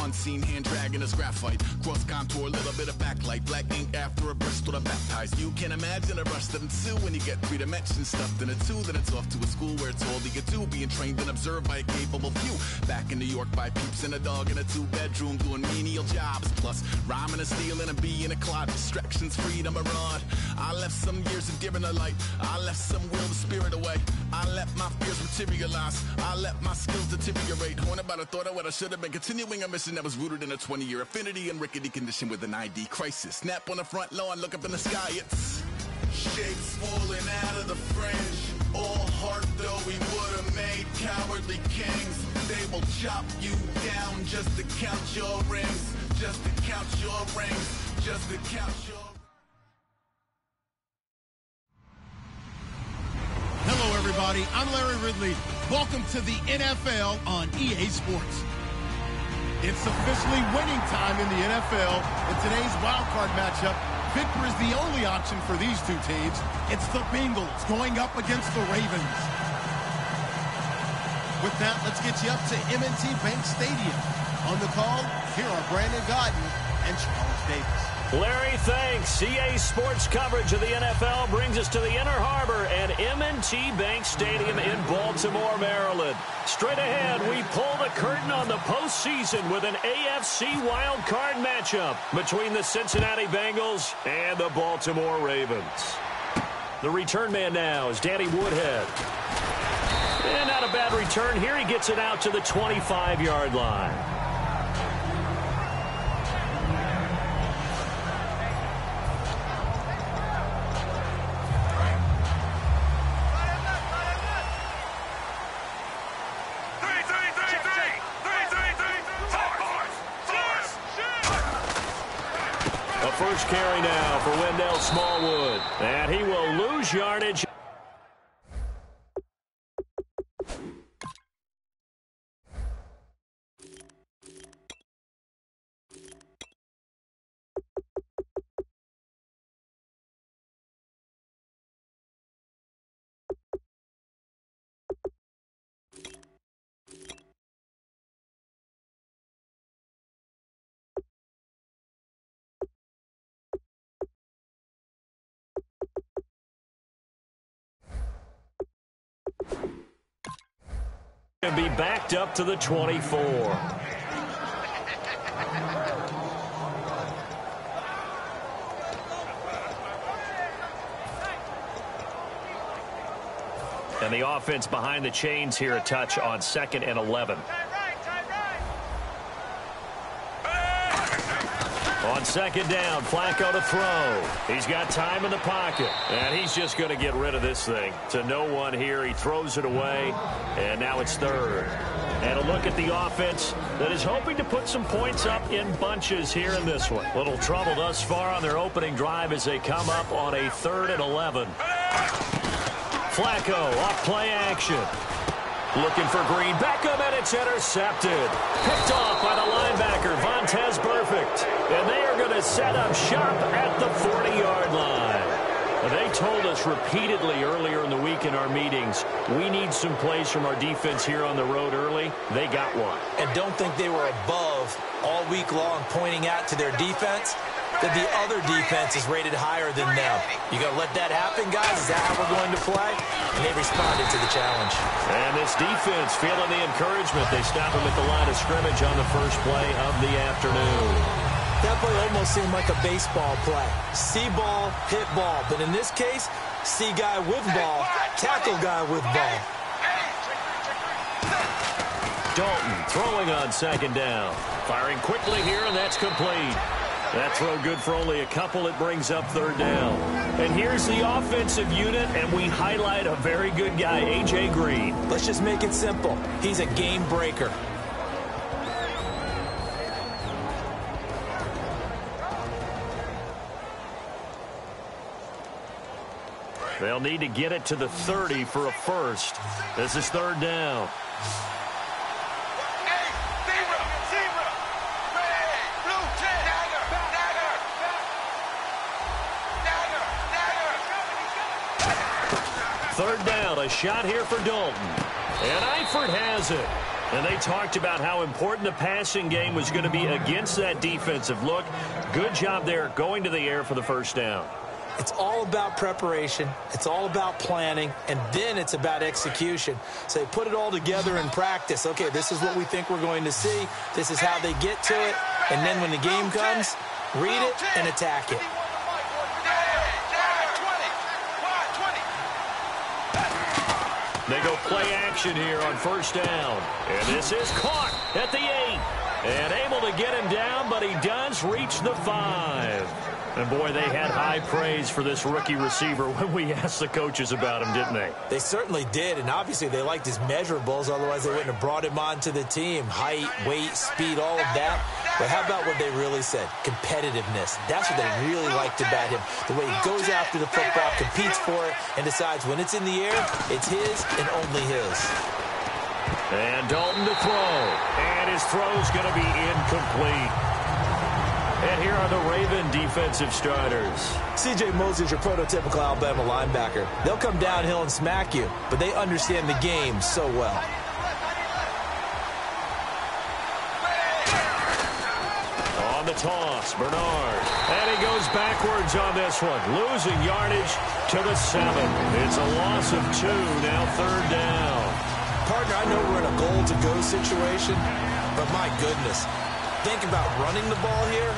unseen hand dragging his graphite. Cross contour, little bit of backlight. Black ink after a Bristol to baptize. You can imagine a rush that ensue when you get 3 dimensions stuffed in a 2. Then it's off to a school where it's all you get to. Being trained and observed by a capable few. Back in New York by peeps and a dog in a 2-bedroom doing menial jobs. Plus rhyming and stealing and being a clod. Distractions, freedom, a rod. I left some years of deer in the light. I left some will the spirit away. I let my fears materialize. I let my skills deteriorate. Horn about a thought of what I should have been. Continuing a mission that was rooted in a 20-year affinity and rickety condition with an ID crisis. Snap on the front lawn, look up in the sky. It's shapes falling out of the fringe. All heart though we would have made cowardly kings. They will chop you down just to count your rings. Just to count your rings. Just to count your... Hello, everybody. I'm Larry Ridley. Welcome to the NFL on EA Sports. It's officially winning time in the NFL. In today's wildcard matchup, victory is the only option for these two teams. It's the Bengals going up against the Ravens. With that, let's get you up to M&T Bank Stadium. On the call, here are Brandon Gaudin and Charles Davis. Larry, thanks. EA Sports coverage of the NFL brings us to the Inner Harbor at M&T Bank Stadium in Baltimore, Maryland. Straight ahead, we pull the curtain on the postseason with an AFC wildcard matchup between the Cincinnati Bengals and the Baltimore Ravens. The return man now is Danny Woodhead. And not a bad return here. He gets it out to the 25-yard line. First carry now for Wendell Smallwood. And he will lose yardage. And be backed up to the 24. And the offense behind the chains here a touch on 2nd and 11. On 2nd down, Flacco to throw. He's got time in the pocket, and he's just going to get rid of this thing. To no one here, he throws it away, and now it's 3rd. And a look at the offense that is hoping to put some points up in bunches here in this one. Little trouble thus far on their opening drive as they come up on a 3rd and 11. Flacco off play action. Looking for Green. Beckham, and it's intercepted. Picked off by the linebacker, Vontaze Burfict. And they are going to set up shop at the 40-yard line. They told us repeatedly earlier in the week in our meetings, we need some plays from our defense here on the road early. They got one. And don't think they were above all week long pointing out to their defense that the other defense is rated higher than them. You got to let that happen, guys? Is that how we're going to play? And they responded to the challenge. And this defense feeling the encouragement. They stop him at the line of scrimmage on the first play of the afternoon. That play almost seemed like a baseball play. See ball, hit ball. But in this case, see guy with ball, tackle guy with ball. Dalton throwing on 2nd down. Firing quickly here, and that's complete. That throw good for only a couple. It brings up 3rd down. And here's the offensive unit, and we highlight a very good guy, A.J. Green. Let's just make it simple. He's a game breaker. They'll need to get it to the 30 for a first. This is 3rd down. Third down, a shot here for Dalton. And Eifert has it. And they talked about how important the passing game was going to be against that defensive look. Good job there going to the air for the first down. It's all about preparation. It's all about planning. And then it's about execution. So they put it all together in practice. Okay, this is what we think we're going to see. This is how they get to it. And then when the game comes, read it and attack it. They go play action here on first down. And this is caught at the 8. And able to get him down, but he does reach the 5. And, boy, they had high praise for this rookie receiver when we asked the coaches about him, didn't they? They certainly did, and obviously they liked his measurables. Otherwise, they wouldn't have brought him onto the team. Height, weight, speed, all of that. But how about what they really said? Competitiveness. That's what they really liked about him. The way he goes after the football, competes for it, and decides when it's in the air, it's his and only his. And Dalton to throw. And his throw's going to be incomplete. And here are the Raven defensive starters. C.J. Mosley's your prototypical Alabama linebacker. They'll come downhill and smack you, but they understand the game so well. On the toss, Bernard. And he goes backwards on this one, losing yardage to the 7. It's a loss of 2, now third down. Partner, I know we're in a goal-to-go situation, but my goodness. Think about running the ball here.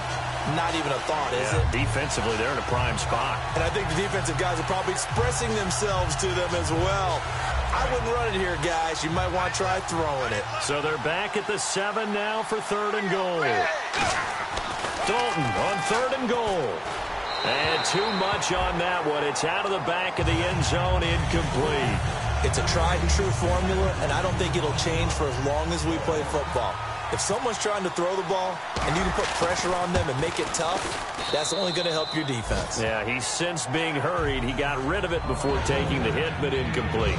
Not even a thought, is it? Defensively, they're in a prime spot. And I think the defensive guys are probably expressing themselves to them as well. I wouldn't run it here, guys. You might want to try throwing it. So they're back at the 7 now for third and goal. Dalton on third and goal. And too much on that one. It's out of the back of the end zone, incomplete. It's a tried-and-true formula, and I don't think it'll change for as long as we play football. If someone's trying to throw the ball and you can put pressure on them and make it tough, that's only going to help your defense. Yeah, he's since being hurried. He got rid of it before taking the hit, but incomplete.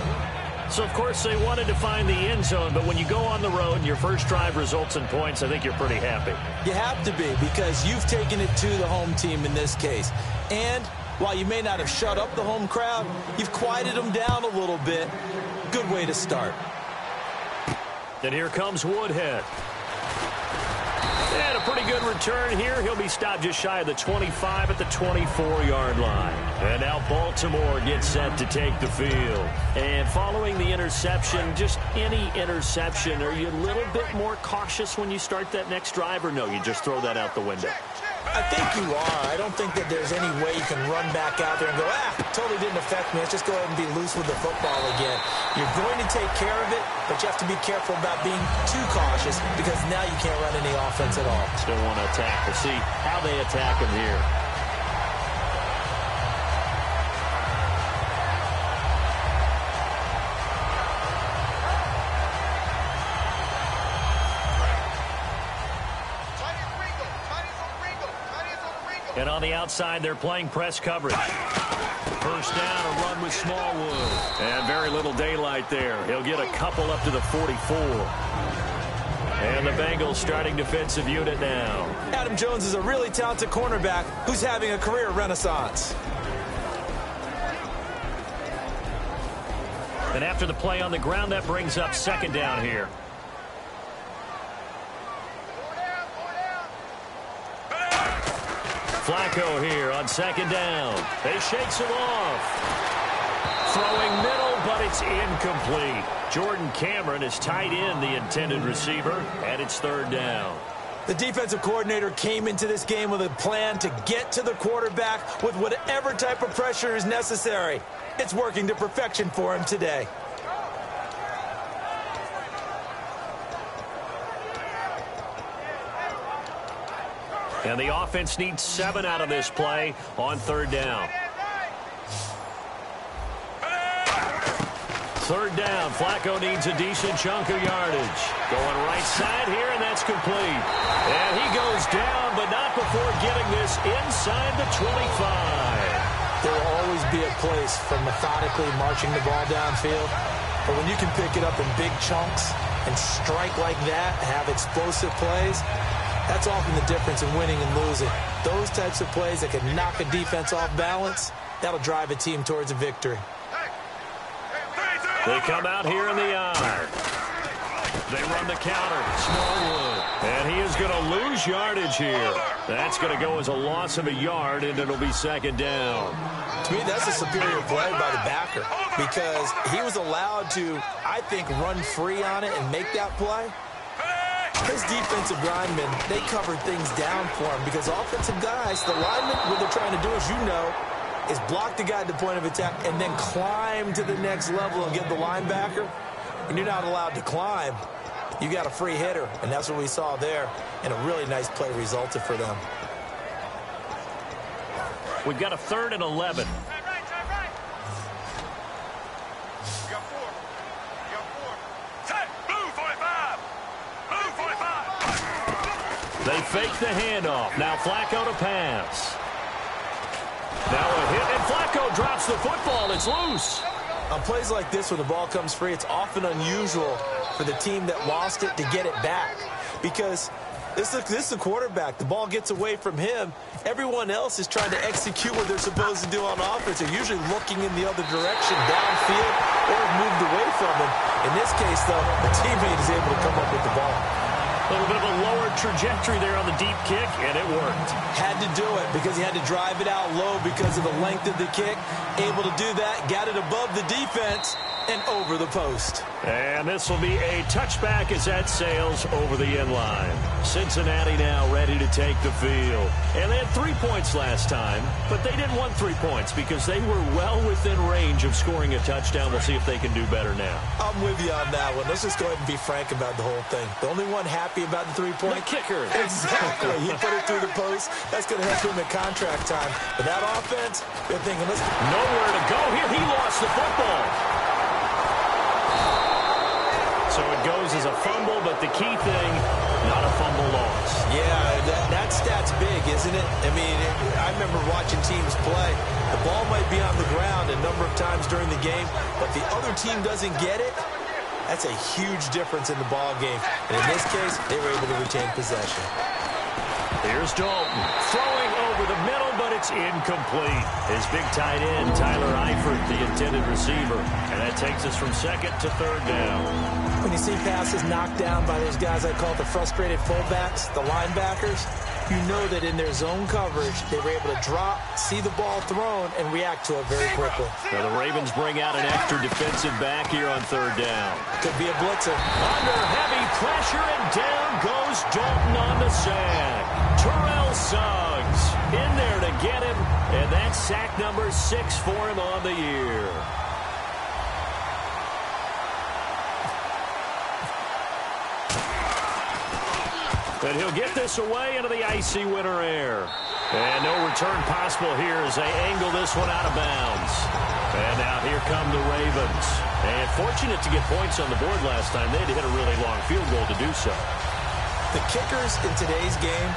So, of course, they wanted to find the end zone, but when you go on the road and your first drive results in points, I think you're pretty happy. You have to be, because you've taken it to the home team in this case. And while you may not have shut up the home crowd, you've quieted them down a little bit. Good way to start. And here comes Woodhead. And a pretty good return here. He'll be stopped just shy of the 25 at the 24-yard line. And now Baltimore gets set to take the field. And following the interception, just any interception, are you a little bit more cautious when you start that next drive, or no, you just throw that out the window? I think you are. I don't think that there's any way you can run back out there and go, totally didn't affect me. Let's just go ahead and be loose with the football again. You're going to take care of it, but you have to be careful about being too cautious, because now you can't run any offense at all. Still want to attack. We'll see how they attack him here. And on the outside, they're playing press coverage. First down, a run with Smallwood. And very little daylight there. He'll get a couple up to the 44. And the Bengals starting defensive unit now. Adam Jones is a really talented cornerback who's having a career renaissance. And after the play on the ground, that brings up second down here. Flacco here on second down. They shakes him off. Throwing middle, but it's incomplete. Jordan Cameron is tight end, the intended receiver, and it's third down. The defensive coordinator came into this game with a plan to get to the quarterback with whatever type of pressure is necessary. It's working to perfection for him today. And the offense needs 7 out of this play on third down. Third down, Flacco needs a decent chunk of yardage. Going right side here, and that's complete. And he goes down, but not before getting this inside the 25. There will always be a place for methodically marching the ball downfield. But when you can pick it up in big chunks and strike like that, have explosive plays, that's often the difference in winning and losing. Those types of plays that can knock a defense off balance, that'll drive a team towards a victory. They come out here in the I. They run the counter. Smallwood. And he is going to lose yardage here. That's going to go as a loss of a yard, and it'll be second down. To me, that's a superior play by the backer because he was allowed to, I think, run free on it and make that play. His defensive linemen, they covered things down for him because offensive guys, the linemen, what they're trying to do, as you know, is block the guy at the point of attack and then climb to the next level and get the linebacker. And you're not allowed to climb. You got a free hitter, and that's what we saw there. And a really nice play resulted for them. We've got a 3rd and 11. They fake the handoff. Now Flacco to pass. Now a hit, and Flacco drops the football. It's loose. On plays like this, when the ball comes free, it's often unusual for the team that lost it to get it back. Because this is the quarterback. The ball gets away from him. Everyone else is trying to execute what they're supposed to do on offense. They're usually looking in the other direction, downfield, or moved away from him. In this case, though, the teammate is able to come up with the ball. A little bit of a lower trajectory there on the deep kick, and it worked. Had to do it because he had to drive it out low because of the length of the kick. Able to do that, got it above the defense and over the post. And this will be a touchback as that sails over the end line. Cincinnati now ready to take the field. And they had 3 points last time, but they didn't want 3 points because they were well within range of scoring a touchdown. We'll see if they can do better now. I'm with you on that one. Let's just go ahead and be frank about the whole thing. The only one happy about the 3-point. The kicker. Exactly. He put it through the post. That's going to help him at contract time. But that offense, they're thinking, let's... Nowhere to go here. He lost the football. So it goes as a fumble, but the key thing, not a fumble loss. Yeah, that stat's big, isn't it? I mean, I remember watching teams play. The ball might be on the ground a number of times during the game, but the other team doesn't get it. That's a huge difference in the ball game. And in this case, they were able to retain possession. Here's Dalton throwing over the middle, but it's incomplete. His big tight end, Tyler Eifert, the intended receiver. And that takes us from 2nd to 3rd down. When you see passes knocked down by those guys I call the frustrated fullbacks, the linebackers, you know that in their zone coverage, they were able to drop, see the ball thrown, and react to it very quickly. Now the Ravens bring out an extra defensive back here on 3rd down. Could be a blitzer. Under heavy pressure, and down goes Dalton on the sack. Terrell Suggs in there to get him, and that's sack number 6 for him on the year. And he'll get this away into the icy winter air. And no return possible here as they angle this one out of bounds. And now here come the Ravens. And fortunate to get points on the board last time. They had to hit a really long field goal to do so. The kickers in today's game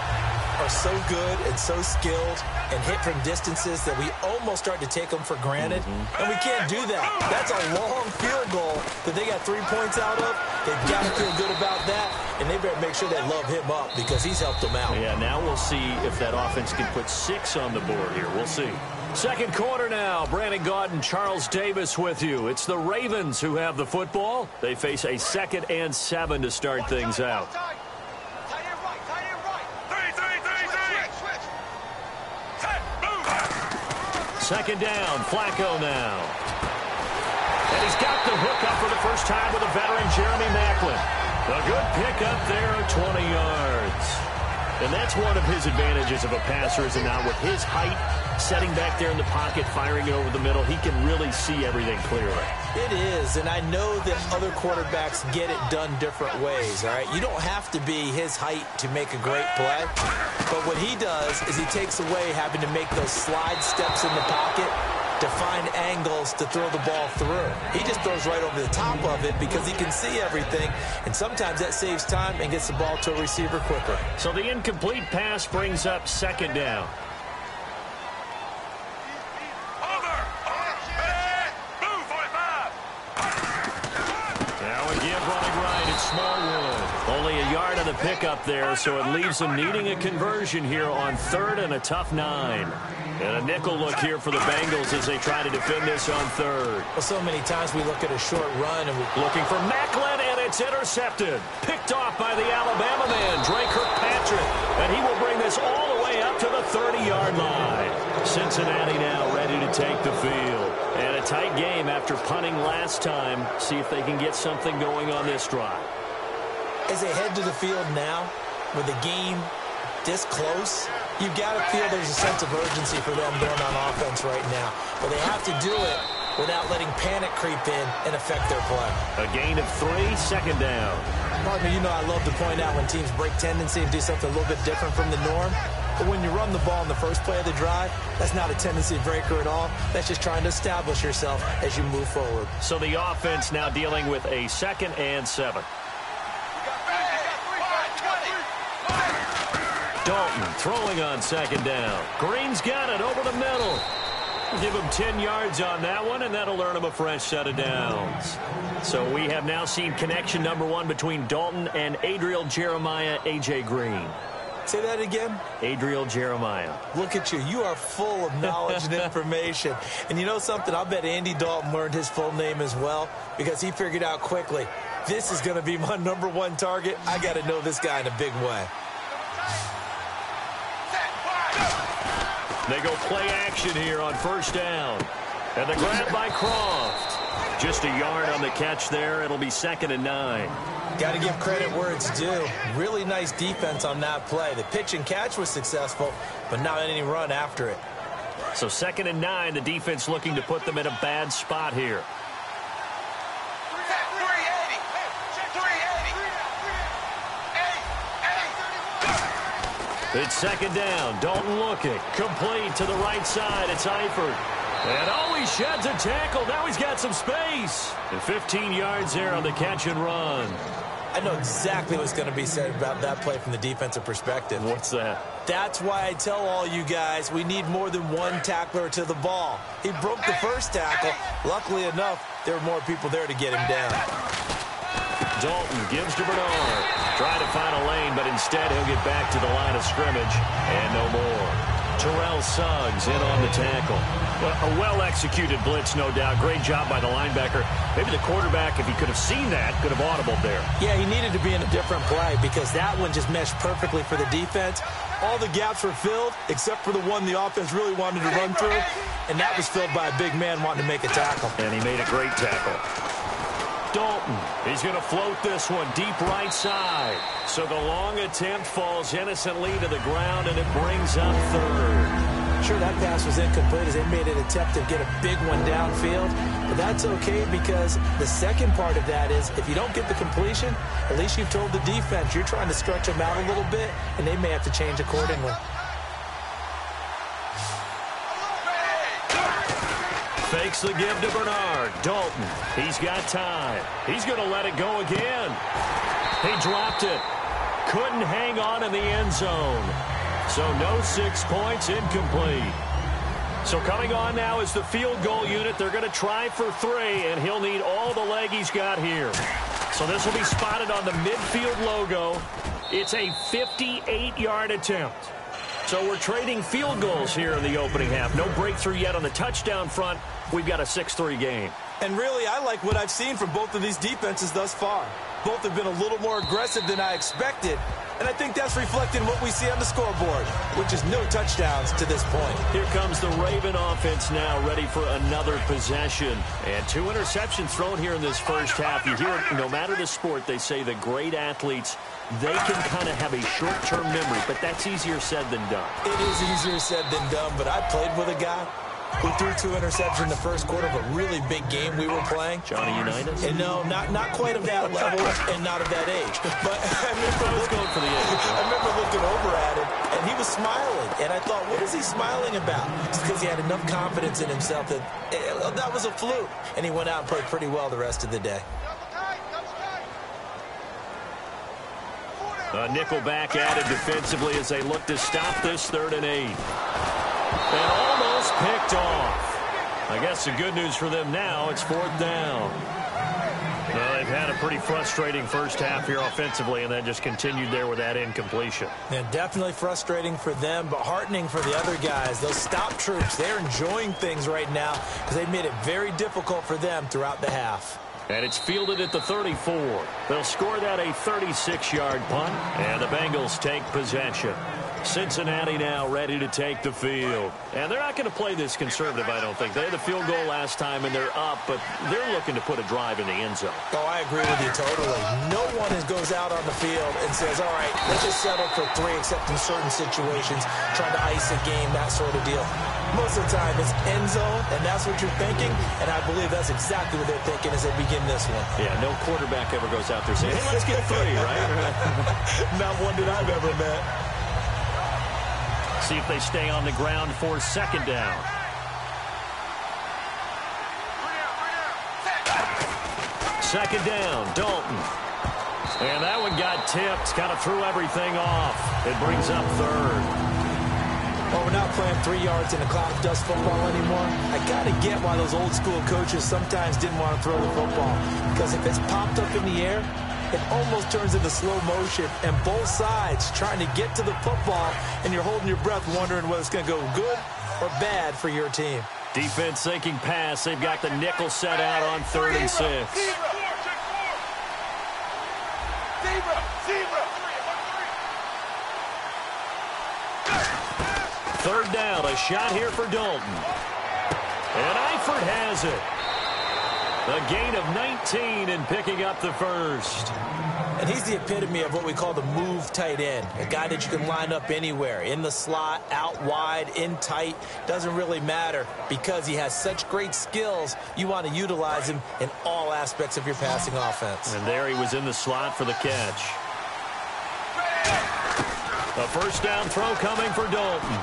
are so good and so skilled and hit from distances that we almost start to take them for granted. And we can't do that. That's a long field goal that they got 3 points out of. They've got to feel good about that, and they better make sure they love him up because he's helped them out. Yeah, now we'll see if that offense can put 6 on the board here. We'll see. Second quarter now. Brandon Gaudin, Charles Davis with you. It's the Ravens who have the football. They face a 2nd and 7 to start things out. Second down, Flacco now. And he's got the hook up for the first time with a veteran, Jeremy Maclin. A good pickup there, 20 yards. And that's one of his advantages of a passer, is now with his height, setting back there in the pocket, firing it over the middle, he can really see everything clearly. It is, and I know that other quarterbacks get it done different ways, all right? You don't have to be his height to make a great play, but what he does is he takes away having to make those slide steps in the pocket to find angles to throw the ball through. He just throws right over the top of it because he can see everything, and sometimes that saves time and gets the ball to a receiver quicker. So the incomplete pass brings up 2nd down. Smallwood. Only a yard on the pickup there, so it leaves them needing a conversion here on 3rd and a tough 9. And a nickel look here for the Bengals as they try to defend this on 3rd. Well, so many times we look at a short run and we're looking for Maclin, and It's intercepted. Picked off by the Alabama man, Drake Kirkpatrick. And he will bring this all the way up to the 30-yard line. Cincinnati now ready to take the field. And a tight game after punting last time. See if they can get something going on this drive. As they head to the field now, with the game this close, you've got to feel there's a sense of urgency for them going on offense right now. But they have to do it without letting panic creep in and affect their play. A gain of 3, second down. Partner, you know I love to point out when teams break tendency and do something a little bit different from the norm. But when you run the ball in the first play of the drive, that's not a tendency breaker at all. That's just trying to establish yourself as you move forward. So the offense now dealing with a 2nd and 7. Dalton throwing on 2nd down. Green's got it over the middle. Give him 10 yards on that one, and that'll earn him a fresh set of downs. So we have now seen connection number 1 between Dalton and Adriel Jeremiah, A.J. Green. Say that again? Adriel Jeremiah. Look at you. You are full of knowledge and information. And you know something? I'll bet Andy Dalton learned his full name as well because he figured out quickly, this is going to be my number 1 target. I got to know this guy in a big way. They go play action here on 1st down. And the grab by Croft. Just a yard on the catch there. It'll be 2nd and 9. Got to give credit where it's due. Really nice defense on that play. The pitch and catch was successful, but not any run after it. So 2nd and 9, the defense looking to put them in a bad spot here. It's 2nd down. Dalton looking. Complete to the right side. It's Eifert. And oh, he sheds a tackle. Now he's got some space. And 15 yards there on the catch and run. I know exactly what's going to be said about that play from the defensive perspective. What's that? That's why I tell all you guys we need more than one tackler to the ball. He broke the first tackle. Luckily enough, there were more people there to get him down. Dalton gives to Bernard. Try to find a lane, but instead he'll get back to the line of scrimmage. And no more. Terrell Suggs in on the tackle. Well, a well-executed blitz, no doubt. Great job by the linebacker. Maybe the quarterback, if he could have seen that, could have audibled there. Yeah, he needed to be in a different play because that one just meshed perfectly for the defense. All the gaps were filled except for the one the offense really wanted to run through, and that was filled by a big man wanting to make a tackle. And he made a great tackle. Dalton, he's going to float this one deep right side. So the long attempt falls innocently to the ground, and it brings up 3rd. Sure, that pass was incomplete as they made an attempt to get a big one downfield. But that's okay because the second part of that is if you don't get the completion, at least you've told the defense you're trying to stretch them out a little bit, and they may have to change accordingly. Fakes the give to Bernard. Dalton, he's got time. He's going to let it go again. He dropped it. Couldn't hang on in the end zone. So no 6 points, incomplete. So coming on now is the field goal unit. They're going to try for 3, and he'll need all the leg he's got here. So this will be spotted on the midfield logo. It's a 58-yard attempt. So we're trading field goals here in the opening half. No breakthrough yet on the touchdown front. We've got a 6-3 game. And really, I like what I've seen from both of these defenses thus far. Both have been a little more aggressive than I expected. And I think that's reflected in what we see on the scoreboard, which is no touchdowns to this point. Here comes the Raven offense now, ready for another possession. And 2 interceptions thrown here in this first half. You hear it, no matter the sport, they say the great athletes, they can kind of have a short-term memory, but that's easier said than done. It is easier said than done, but I played with a guy who threw 2 interceptions in the first quarter of a really big game we were playing. Johnny Unitas? And no, not quite of that level and not of that age. But I remember looking over at him, and he was smiling. And I thought, what is he smiling about? It's because he had enough confidence in himself that that was a fluke. And he went out and played pretty well the rest of the day. A nickel back added defensively as they look to stop this 3rd and 8. And almost picked off. I guess the good news for them now, it's 4th down. Well, they've had a pretty frustrating first half here offensively, and then just continued there with that incompletion. Yeah, definitely frustrating for them, but heartening for the other guys. Those stop troops, they're enjoying things right now because they made it very difficult for them throughout the half. And it's fielded at the 34. They'll score that a 36-yard punt, and the Bengals take possession. Cincinnati now ready to take the field. And they're not going to play this conservative, I don't think. They had the field goal last time, and they're up, but they're looking to put a drive in the end zone. Oh, I agree with you totally. No one goes out on the field and says, all right, let's just settle for 3, except in certain situations, trying to ice a game, that sort of deal. Most of the time, it's end zone, and that's what you're thinking, and I believe that's exactly what they're thinking as they begin this one. Yeah, no quarterback ever goes out there saying, hey, let's get 3, right? Not one that I've ever met. See if they stay on the ground for second down. Second down, Dalton. And that one got tipped, kind of threw everything off. It brings up third. Well, we're not playing 3 yards in a cloud of dust football anymore. I got to get why those old school coaches sometimes didn't want to throw the football. Because if it's popped up in the air, it almost turns into slow motion, and both sides trying to get to the football, and you're holding your breath wondering whether it's going to go good or bad for your team. Defense sinking pass. They've got the nickel set out on 3rd and 6. Third down, a shot here for Dalton. And Eifert has it. A gain of 19 and picking up the first. And he's the epitome of what we call the move tight end. A guy that you can line up anywhere. In the slot, out wide, in tight. Doesn't really matter because he has such great skills. You want to utilize him in all aspects of your passing offense. And there he was in the slot for the catch. A first down throw coming for Dalton.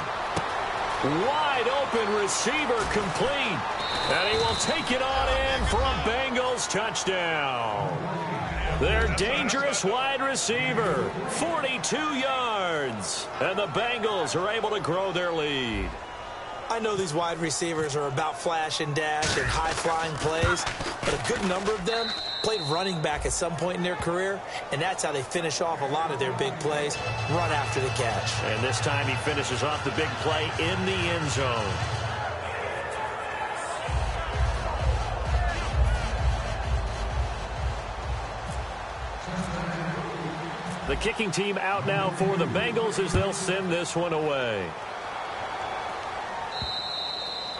Wide open receiver complete. And he will take it on in for a Bengals touchdown. Their dangerous wide receiver, 42 yards. And the Bengals are able to grow their lead. I know these wide receivers are about flash and dash and high-flying plays, but a good number of them played running back at some point in their career, and that's how they finish off a lot of their big plays, run after the catch. And this time he finishes off the big play in the end zone. The kicking team out now for the Bengals as they'll send this one away.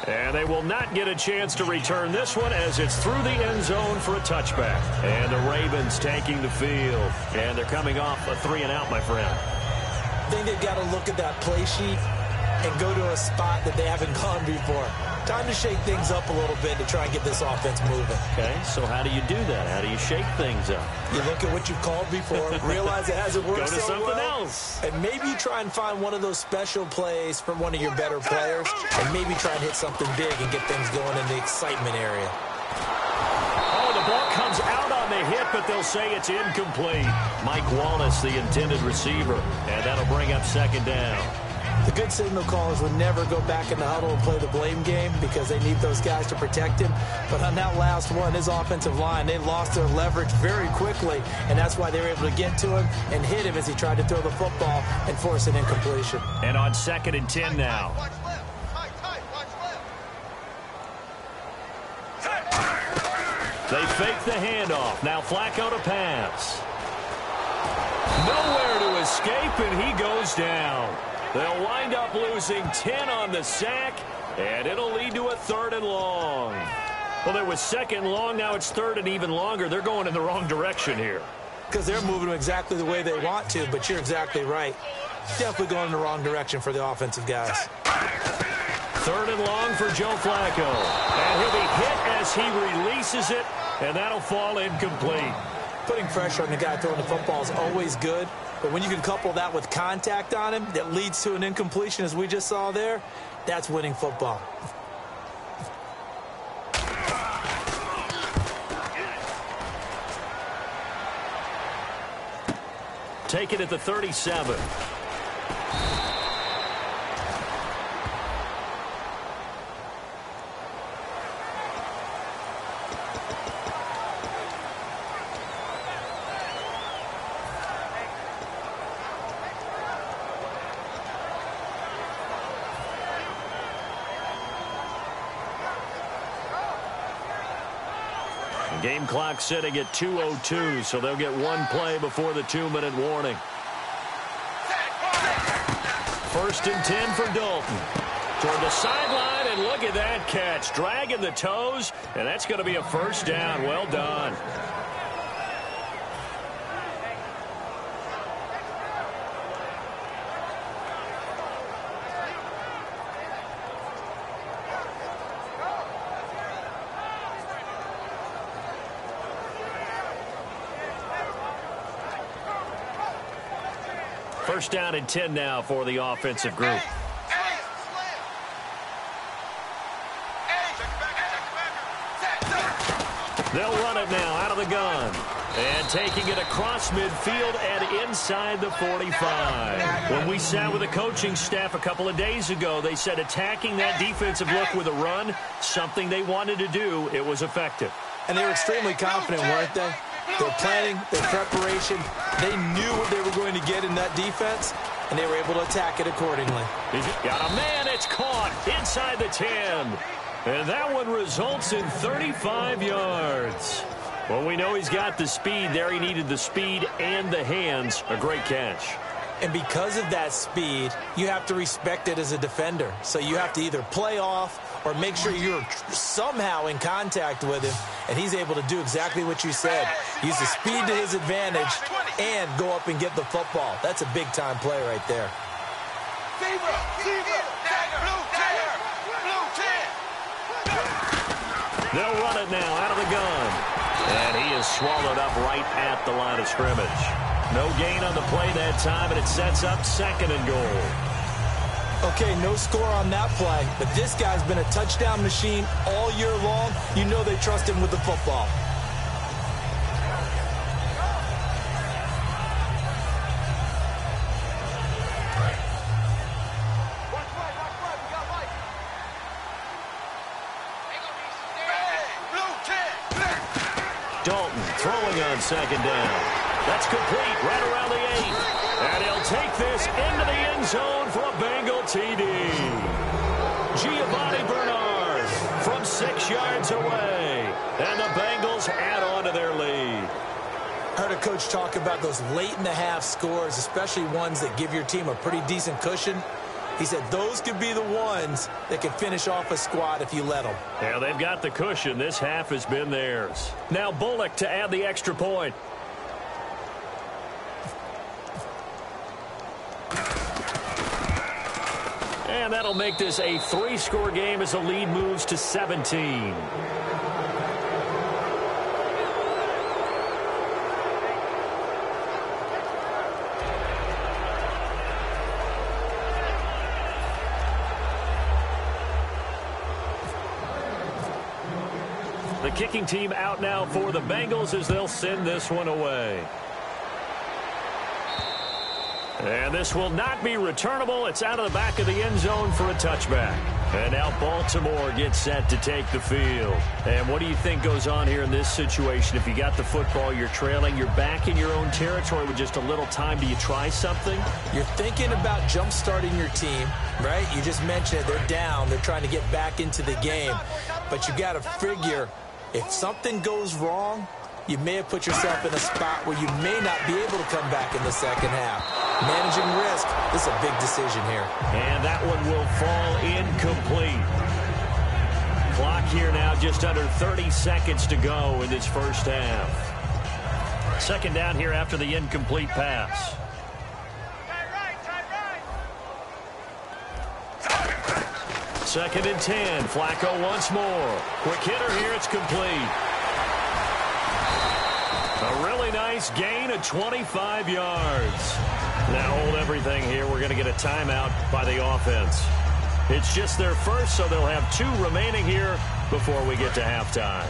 And they will not get a chance to return this one as it's through the end zone for a touchback. And the Ravens taking the field. And they're coming off a 3-and-out, my friend. I think they've got to look at that play sheet and go to a spot that they haven't gone before. Time to shake things up a little bit to try and get this offense moving. Okay, so how do you do that? How do you shake things up? You look at what you've called before, realize it hasn't worked so well. Go to something else. And maybe you try and find one of those special plays from one of your better players, and maybe try and hit something big and get things going in the excitement area. Oh, the ball comes out on the hit, but they'll say it's incomplete. Mike Wallace, the intended receiver, and that'll bring up second down. The good signal callers would never go back in the huddle and play the blame game because they need those guys to protect him. But on that last one, his offensive line, they lost their leverage very quickly, and that's why they were able to get to him and hit him as he tried to throw the football and force an incompletion. And on 2nd and 10 now. They fake the handoff. Now Flacco to pass. Nowhere to escape, and he goes down. They'll wind up losing 10 on the sack, and it'll lead to a 3rd and long. Well, there was 2nd and long. Now it's 3rd and even longer. They're going in the wrong direction here. Because they're moving exactly the way they want to, but you're exactly right. Definitely going in the wrong direction for the offensive guys. 3rd and long for Joe Flacco. And he'll be hit as he releases it, and that'll fall incomplete. Putting pressure on the guy throwing the football is always good, but when you can couple that with contact on him that leads to an incompletion, as we just saw there, that's winning football. Take it at the 37. Game clock sitting at 2:02, so they'll get one play before the 2-minute warning. 1st and 10 for Dalton. Toward the sideline, and look at that catch. Dragging the toes, and that's going to be a first down. Well done. First down and 10 now for the offensive group. They'll run it now out of the gun. And taking it across midfield and inside the 45. When we sat with the coaching staff a couple of days ago, they said attacking that defensive look with a run, something they wanted to do. It was effective. And they were extremely confident, weren't they? Their planning, their preparation, they knew what they were going to get in that defense, and they were able to attack it accordingly. Got a man, it's caught inside the 10. And that one results in 35 yards. Well, we know he's got the speed there. He needed the speed and the hands. A great catch. And because of that speed, you have to respect it as a defender. So you have to either play off or make sure you're somehow in contact with him, and he's able to do exactly what you said. Use the speed to his advantage and go up and get the football. That's a big-time play right there. They'll run it now out of the gun. And he is swallowed up right at the line of scrimmage. No gain on the play that time, and it sets up 2nd and goal. Okay, no score on that play, but this guy's been a touchdown machine all year long. You know they trust him with the football. Dalton throwing on 2nd down. That's complete right around the 8. And he'll take this into the end zone for a Bengal TD. Giovanni Bernard from 6 yards away. And the Bengals add on to their lead. I heard a coach talk about those late-in-the-half scores, especially ones that give your team a pretty decent cushion. He said those could be the ones that can finish off a squad if you let them. Yeah, they've got the cushion. This half has been theirs. Now Bullock to add the extra point. And that'll make this a 3-score game as the lead moves to 17. The kicking team out now for the Bengals as they'll send this one away. And this will not be returnable. It's out of the back of the end zone for a touchback. And now Baltimore gets set to take the field. And what do you think goes on here in this situation? If you got the football, you're trailing, you're back in your own territory with just a little time. Do you try something? You're thinking about jump-starting your team, right? You just mentioned it. They're down. They're trying to get back into the game. But you got to figure if something goes wrong, you may have put yourself in a spot where you may not be able to come back in the second half. Managing risk, this is a big decision here. And that one will fall incomplete. Clock here now just under 30 seconds to go in this first half. 2nd down here after the incomplete pass. Second and 10. Flacco once more. Quick hitter here. It's complete. A really nice gain of 25 yards. Now hold everything here. We're going to get a timeout by the offense. It's just their first, so they'll have 2 remaining here before we get to halftime.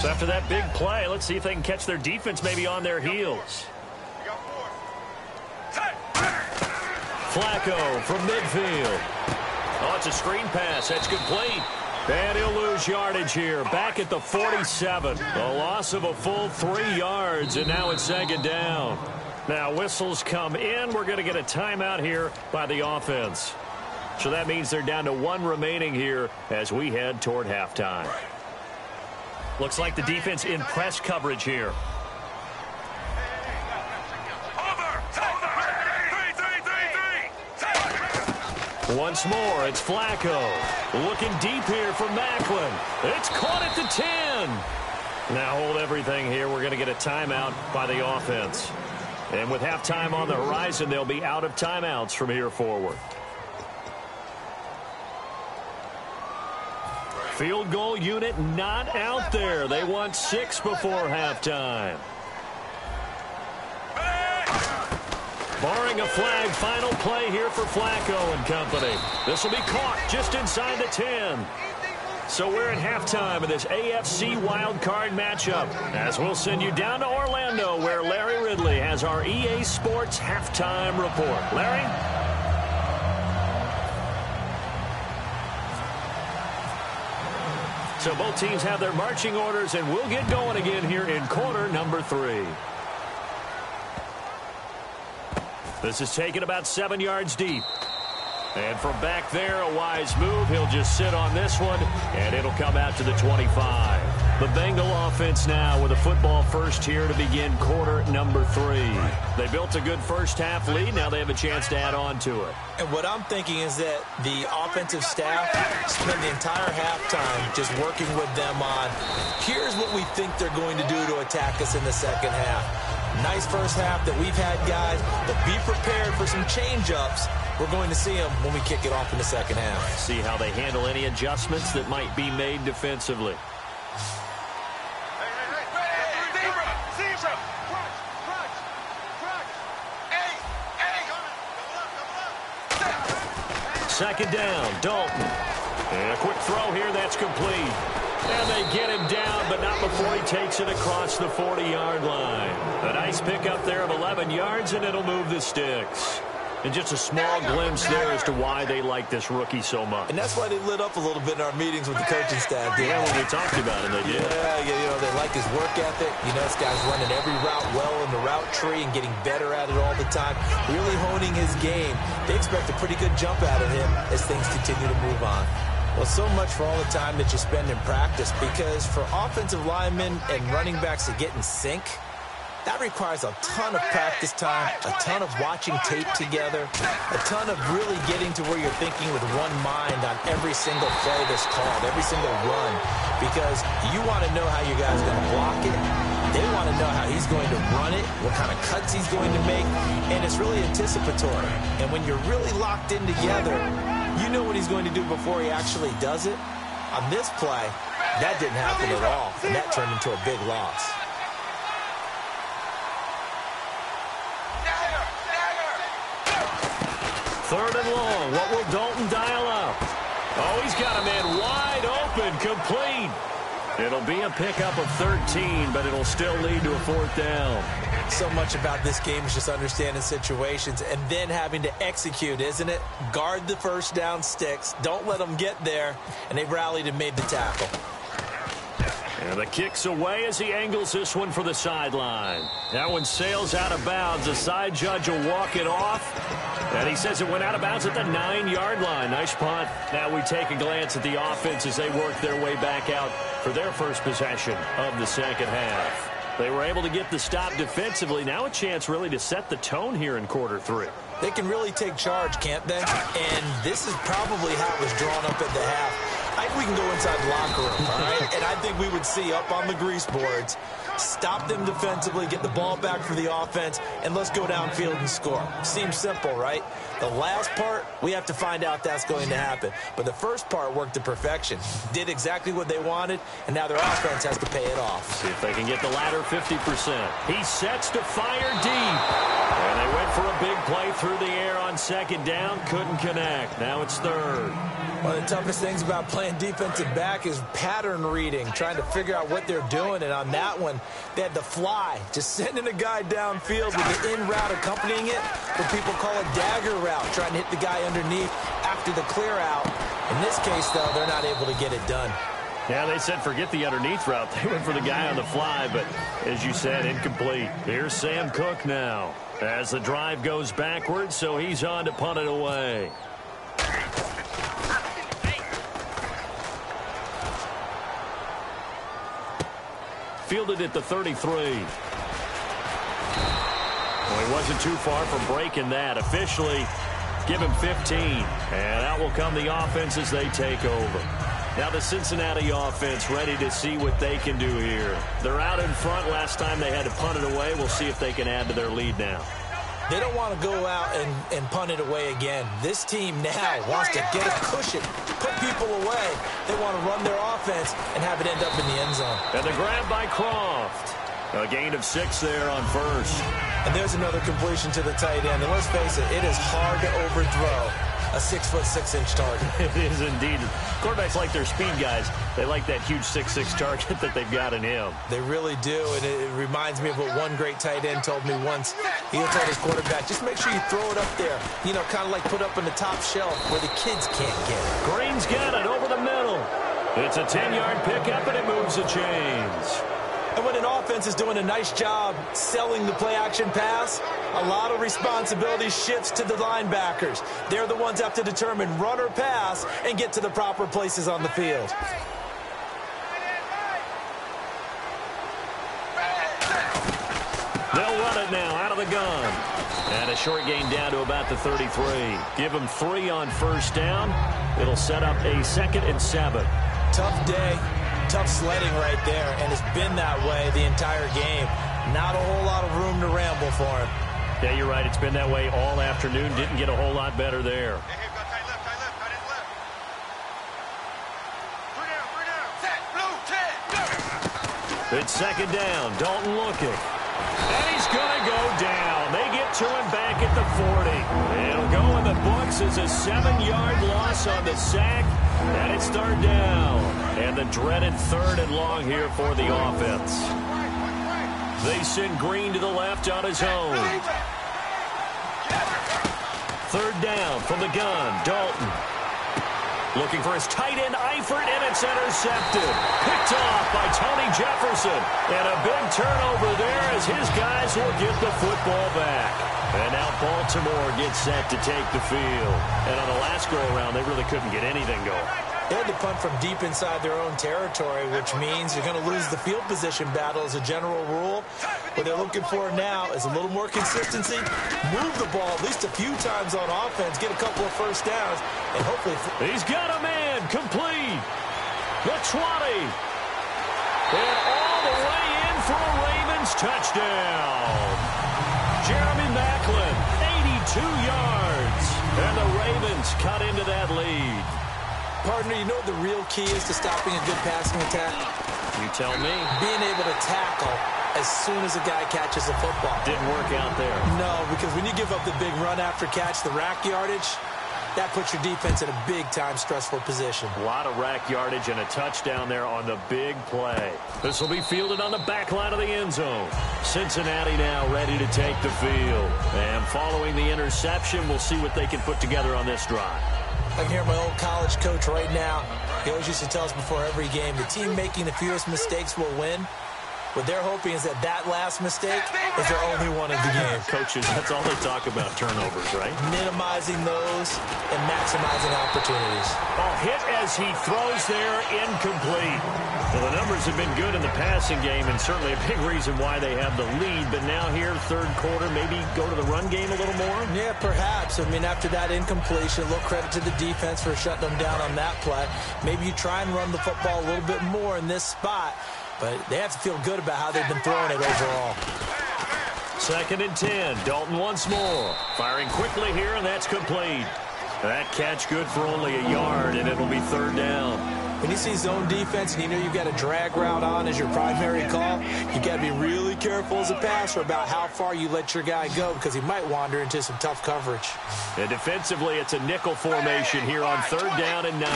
So after that big play, let's see if they can catch their defense maybe on their heels. Flacco from midfield. Oh, it's a screen pass. That's complete. And he'll lose yardage here. Back at the 47. A loss of a full 3 yards, and now it's 2nd down. Now whistles come in. We're going to get a timeout here by the offense. So that means they're down to 1 remaining here as we head toward halftime. Looks like the defense in press coverage here. Once more, it's Flacco. Looking deep here for Macklin. It's caught at the 10. Now hold everything here. We're going to get a timeout by the offense. And with halftime on the horizon, they'll be out of timeouts from here forward. Field goal unit not out there. They want 6 before halftime. Barring a flag, final play here for Flacco and company. This will be caught just inside the 10. So we're at halftime of this AFC wildcard matchup, as we'll send you down to Orlando, where Larry Ridley has our EA Sports halftime report. Larry? So both teams have their marching orders, and we'll get going again here in quarter number 3. This is taken about 7 yards deep. And from back there, a wise move. He'll just sit on this one, and it'll come out to the 25. The Bengal offense now with a football first here to begin quarter number 3. They built a good first-half lead. Now they have a chance to add on to it. And what I'm thinking is that the offensive staff spend the entire halftime just working with them on, here's what we think they're going to do to attack us in the second half. Nice first half that we've had, guys, but be prepared for some change-ups. We're going to see them when we kick it off in the second half. See how they handle any adjustments that might be made defensively. Second down, Dalton. And a quick throw here, that's complete. And they get him down, but not before he takes it across the 40-yard line. A nice pickup there of 11 yards, and it'll move the sticks. And just a small glimpse there as to why they like this rookie so much. And that's why they lit up a little bit in our meetings with the coaching staff. Yeah, when we talked about it, they did. Yeah, you know, they like his work ethic. You know, this guy's running every route well in the route tree and getting better at it all the time. Really honing his game. They expect a pretty good jump out of him as things continue to move on. Well, so much for all the time that you spend in practice, because for offensive linemen and running backs to get in sync, that requires a ton of practice time, a ton of watching tape together, a ton of really getting to where you're thinking with one mind on every single play that's called, every single run, because you want to know how your guy's going to block it. They want to know how he's going to run it, what kind of cuts he's going to make, and it's really anticipatory. And when you're really locked in together, you know what he's going to do before he actually does it. On this play, that didn't happen at all, and that turned into a big loss. Third and long. What will Dalton dial up? Oh, he's got a man wide open, complete. It'll be a pickup of 13, but it'll still lead to a fourth down. So much about this game is just understanding situations and then having to execute, isn't it? Guard the first down sticks. Don't let them get there. And they rallied and made the tackle. And the kick's away as he angles this one for the sideline. That one sails out of bounds. The side judge will walk it off. And he says it went out of bounds at the 9-yard line. Nice punt. Now we take a glance at the offense as they work their way back out for their first possession of the second half. They were able to get the stop defensively. Now a chance really to set the tone here in quarter 3. They can really take charge, can't they? And this is probably how it was drawn up at the half. I think we can go inside the locker room, all right? And I think we would see up on the grease boards, stop them defensively, get the ball back for the offense, and let's go downfield and score. Seems simple, right? The last part, we have to find out that's going to happen. But the first part worked to perfection. Did exactly what they wanted, and now their offense has to pay it off. See if they can get the latter 50%. He sets to fire deep. And they went for a big play through the air on second down. Couldn't connect. Now it's third. One of the toughest things about playing defensive back is pattern reading, trying to figure out what they're doing. And on that one, they had the fly, just sending a guy downfield with the in route accompanying it. What people call a dagger route, trying to hit the guy underneath after the clear out. In this case, though, they're not able to get it done. Yeah, they said forget the underneath route. They went for the guy on the fly, but as you said, incomplete. Here's Sam Cook now as the drive goes backwards, so he's on to punt it away. Fielded at the 33. Well, he wasn't too far from breaking that. Officially, give him 15. And out will come the offense as they take over. Now the Cincinnati offense ready to see what they can do here. They're out in front. Last time they had to punt it away. We'll see if they can add to their lead now. They don't want to go out and punt it away again. This team now wants to get a cushion, put people away. They want to run their offense and have it end up in the end zone. And the grab by Croft. A gain of 6 there on first. And there's another completion to the tight end. And let's face it, it is hard to overthrow a 6'6" target. It is indeed. Quarterbacks like their speed guys. They like that huge 6'6" target that they've got in him. They really do, and it reminds me of what one great tight end told me once. He told his quarterback, just make sure you throw it up there. You know, kind of like put up on the top shelf where the kids can't get it. Green's got it over the middle. It's a 10-yard pickup, and it moves the chains. And when an offense is doing a nice job selling the play-action pass, a lot of responsibility shifts to the linebackers. They're the ones that have to determine run or pass and get to the proper places on the field. They'll run it now out of the gun. And a short gain down to about the 33. Give them 3 on first down. It'll set up a 2nd and 7. Tough day. Tough sledding right there, and it's been that way the entire game. Not a whole lot of room to ramble for him. Yeah, you're right. It's been that way all afternoon. Didn't get a whole lot better there. It's 2nd down. Dalton looking. And he's going to go down. They get to him back at the 40. It'll go in the books as a 7-yard loss on the sack. And it's 3rd down. And the dreaded 3rd and long here for the offense. They send Green to the left on his own. 3rd down from the gun. Dalton. Looking for his tight end, Eifert, and it's intercepted. Picked off by Tony Jefferson. And a big turnover there as his guys will get the football back. And now Baltimore gets set to take the field. And on the last go-around, they really couldn't get anything going. They had to punt from deep inside their own territory, which means you're going to lose the field position battle as a general rule. What they're looking for now is a little more consistency, move the ball at least a few times on offense, get a couple of first downs, and hopefully... He's got a man complete. The 20. And all the way in for a Ravens touchdown. Jeremy Maclin, 82 yards. And the Ravens cut into that lead. Partner, you know what the real key is to stopping a good passing attack? You tell me. Being able to tackle as soon as a guy catches a football. Didn't work out there. No, because when you give up the big run after catch, the rack yardage, that puts your defense in a big-time stressful position. A lot of rack yardage and a touchdown there on the big play. This will be fielded on the back line of the end zone. Cincinnati now ready to take the field. And following the interception, we'll see what they can put together on this drive. I can hear my old college coach right now. He always used to tell us before every game, the team making the fewest mistakes will win. What they're hoping is that last mistake is their only one of the game. Coaches, that's all they talk about, turnovers, right? Minimizing those and maximizing opportunities. A hit as he throws there, incomplete. Well, the numbers have been good in the passing game, and certainly a big reason why they have the lead. But now here, 3rd quarter, maybe go to the run game a little more? Yeah, perhaps. I mean, after that incompletion, a little credit to the defense for shutting them down on that play. Maybe you try and run the football a little bit more in this spot. But they have to feel good about how they've been throwing it overall. 2nd and 10. Dalton once more. Firing quickly here, and that's complete. That catch good for only a yard, and it'll be 3rd down. When you see zone defense and you know you've got a drag route on as your primary call, you've got to be really careful as a passer about how far you let your guy go because he might wander into some tough coverage. And defensively, it's a nickel formation here on 3rd down and 9.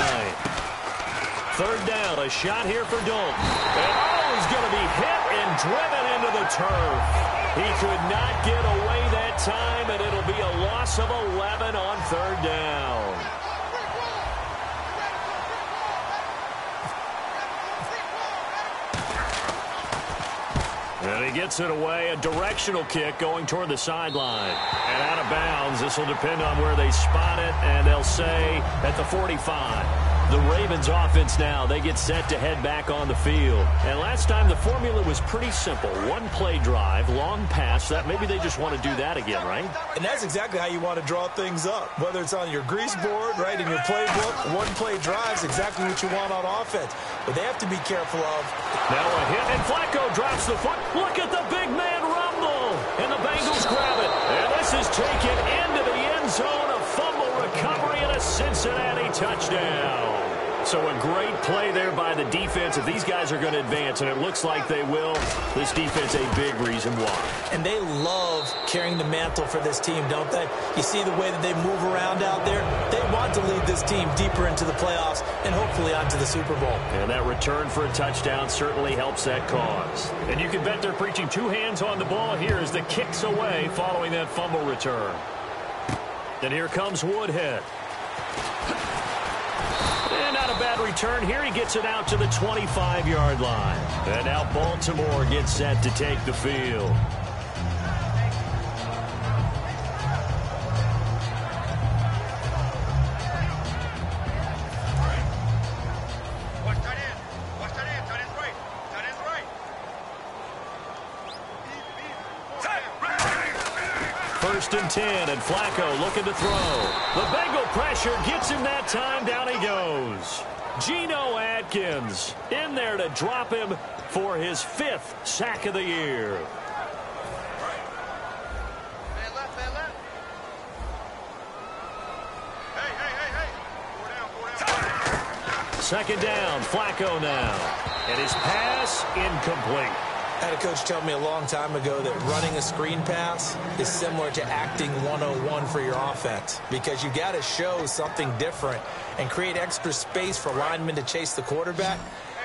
3rd down, a shot here for Dalton. And he's going to be hit and driven into the turf. He could not get away that time, and it'll be a loss of 11 on 3rd down. And he gets it away, a directional kick going toward the sideline. And out of bounds, this will depend on where they spot it, and they'll say at the 45. The Ravens offense now, they get set to head back on the field. And last time the formula was pretty simple. One play drive, long pass. That maybe they just want to do that again, right? And that's exactly how you want to draw things up. Whether it's on your grease board, right, in your playbook, one play drive is exactly what you want on offense. But they have to be careful of. Now a hit, and Flacco drops the foot. Look at the big man rumble. And the Bengals grab it. And this is taken into the end zone. A fumble recovery and a Cincinnati touchdown. So a great play there by the defense. If these guys are going to advance, and it looks like they will, this defense a big reason why. And they love carrying the mantle for this team, don't they? You see the way that they move around out there? They want to lead this team deeper into the playoffs and hopefully onto the Super Bowl. And that return for a touchdown certainly helps that cause. And you can bet they're preaching two hands on the ball here as the kick's away following that fumble return. And here comes Woodhead. And not a bad return here. He gets it out to the 25-yard line. And now Baltimore gets set to take the field. First and 10, and Flacco looking to throw. The Bengal pressure gets him that time. Down he goes. Geno Atkins in there to drop him for his 5th sack of the year. Second down, Flacco now. And his pass incomplete. I had a coach tell me a long time ago that running a screen pass is similar to acting 101 for your offense, because you got to show something different and create extra space for linemen to chase the quarterback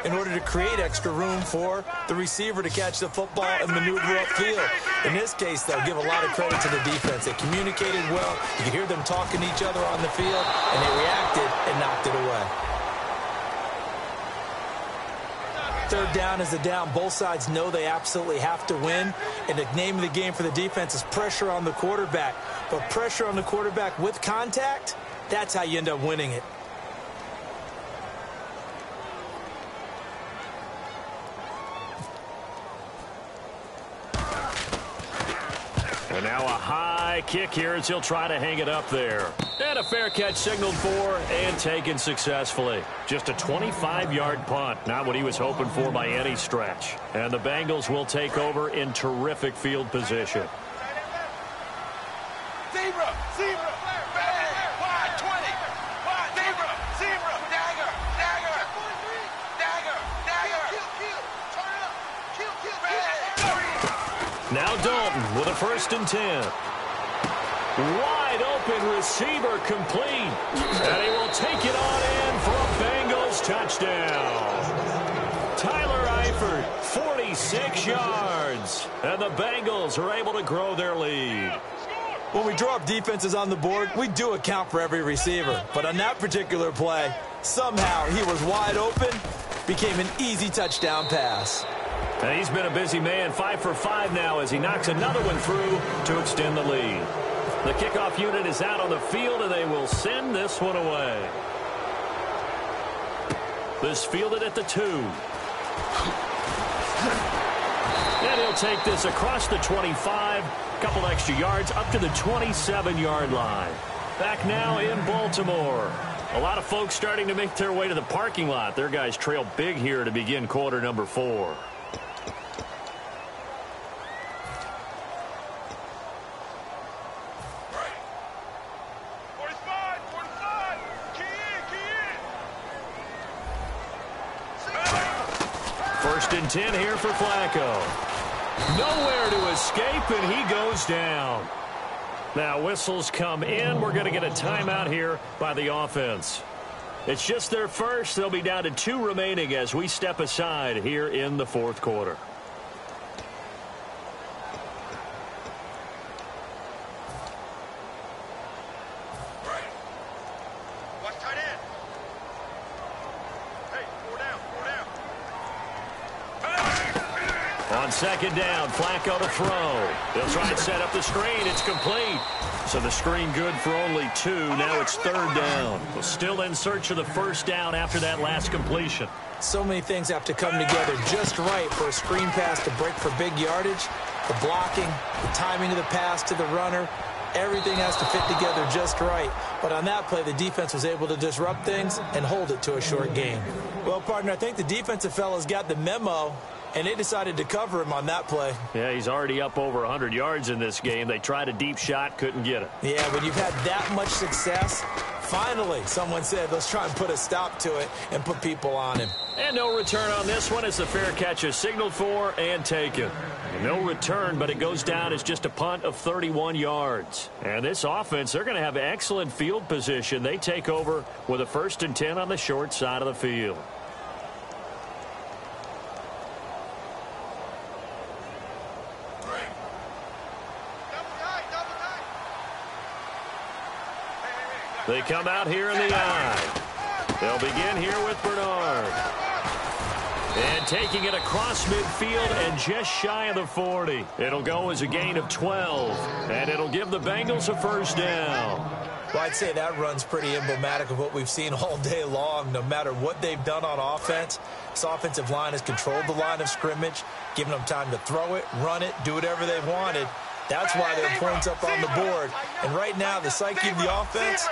in order to create extra room for the receiver to catch the football and maneuver upfield. In this case, they'll give a lot of credit to the defense. They communicated well. You could hear them talking to each other on the field, and they reacted and knocked it away. Third down is a down. Both sides know they absolutely have to win. And the name of the game for the defense is pressure on the quarterback. But pressure on the quarterback with contact, that's how you end up winning it. And now a high kick here as he'll try to hang it up there. And a fair catch signaled for and taken successfully. Just a 25-yard punt. Not what he was hoping for by any stretch. And the Bengals will take over in terrific field position. Zebra, zebra, wide 20, wide, zebra, zebra, dagger, dagger, dagger, dagger, kill, turn up, kill, Now Dalton with a first and 10. Wide open receiver complete. And he will take it on in for a Bengals touchdown. Tyler Eifert, 46 yards. And the Bengals are able to grow their lead. When we draw up defenses on the board, we do account for every receiver. But on that particular play, somehow he was wide open, became an easy touchdown pass. And he's been a busy man, 5 for 5 now as he knocks another one through to extend the lead. The kickoff unit is out on the field, and they will send this one away. This fielded at the 2. And he'll take this across the 25, a couple extra yards up to the 27-yard line. Back now in Baltimore. A lot of folks starting to make their way to the parking lot. Their guys trail big here to begin quarter number 4. First and 10 here for Flacco. Nowhere to escape, and he goes down. Now whistles come in. We're going to get a timeout here by the offense. It's just their first. They'll be down to 2 remaining as we step aside here in the 4th quarter. On On second down, Flacco to throw. They'll try and set up the screen. It's complete. So the screen good for only 2. Now it's third down. Well, still in search of the first down after that last completion. So many things have to come together just right for a screen pass to break for big yardage. The blocking, the timing of the pass to the runner, everything has to fit together just right. But on that play, the defense was able to disrupt things and hold it to a short gain. Well, partner, I think the defensive fellas got the memo, and they decided to cover him on that play. Yeah, he's already up over 100 yards in this game. They tried a deep shot, couldn't get it. Yeah, when you've had that much success, finally someone said, let's try and put a stop to it and put people on him. And no return on this one as the fair catch is signaled for and taken. No return, but it goes down as just a punt of 31 yards. And this offense, they're going to have excellent field position. They take over with a 1st and 10 on the short side of the field. They come out here in the I. They'll begin here with Bernard. And taking it across midfield and just shy of the 40. It'll go as a gain of 12. And it'll give the Bengals a first down. Well, I'd say that run's pretty emblematic of what we've seen all day long. No matter what they've done on offense, this offensive line has controlled the line of scrimmage, given them time to throw it, run it, do whatever they wanted. That's why there are points up on the board. And right now, the psyche of the offense,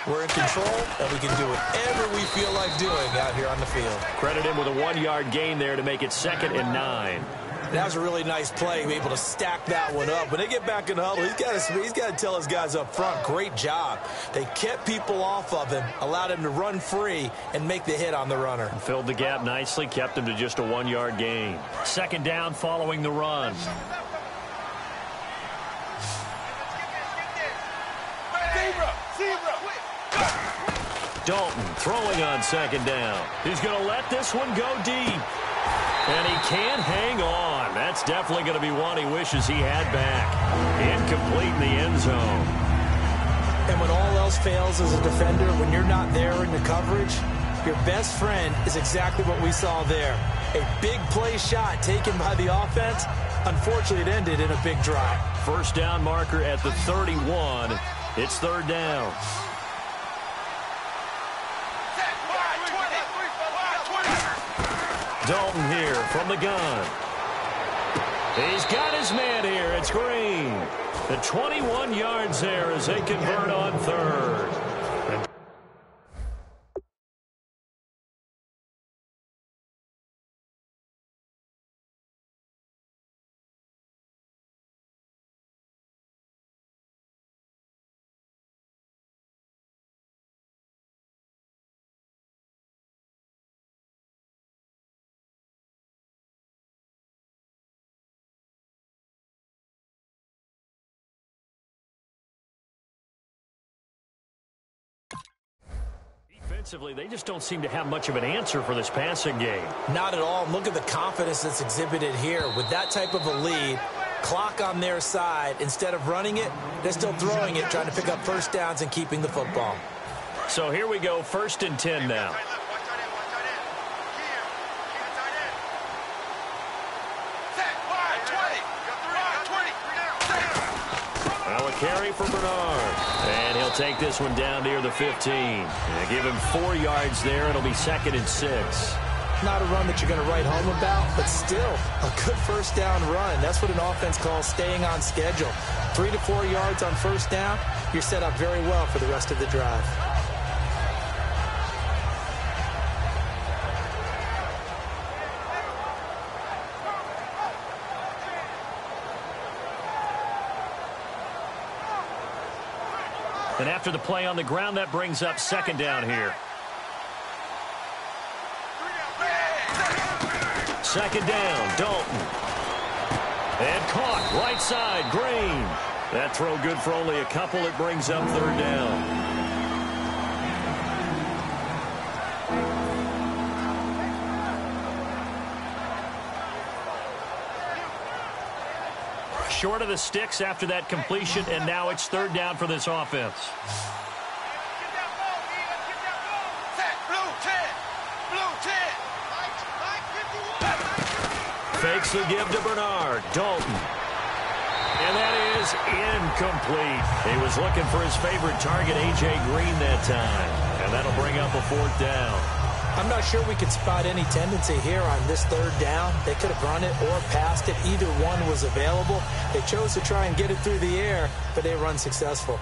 we're in control, and we can do whatever we feel like doing out here on the field. Credit him with a 1-yard gain there to make it 2nd and 9. That was a really nice play, able to stack that one up. When they get back in the huddle, he's got to tell his guys up front, great job. They kept people off of him, allowed him to run free, and make the hit on the runner. Filled the gap nicely, kept him to just a 1-yard gain. 2nd down following the run. Dalton throwing on 2nd down. He's going to let this one go deep. And he can't hang on. That's definitely going to be one he wishes he had back. Incomplete in the end zone. And when all else fails as a defender, when you're not there in the coverage, your best friend is exactly what we saw there. A big play shot taken by the offense. Unfortunately, it ended in a big drive. First down marker at the 31. It's 3rd down. Dalton here from the gun. He's got his man here. It's Green. The 21 yards there as they convert on 3rd. Defensively, they just don't seem to have much of an answer for this passing game. Not at all. Look at the confidence that's exhibited here. With that type of a lead, clock on their side, instead of running it, they're still throwing it, trying to pick up first downs and keeping the football. So here we go, 1st and 10 now. Well, a carry for Bernard. And he'll take this one down near the 15. And give him 4 yards there. It'll be 2nd and 6. Not a run that you're going to write home about, but still a good first down run. That's what an offense calls staying on schedule. 3 to 4 yards on first down, you're set up very well for the rest of the drive. And after the play on the ground, that brings up 2nd down here. 2nd down, Dalton. And caught, right side, Green. That throw good for only a couple. It brings up 3rd down. Short of the sticks after that completion, and now it's 3rd down for this offense. fakes the give to Bernard. Dalton. And that is incomplete. He was looking for his favorite target, A.J. Green, that time. And that'll bring up a 4th down. I'm not sure we could spot any tendency here on this 3rd down. They could have run it or passed it. Either one was available. They chose to try and get it through the air, but they were unsuccessful.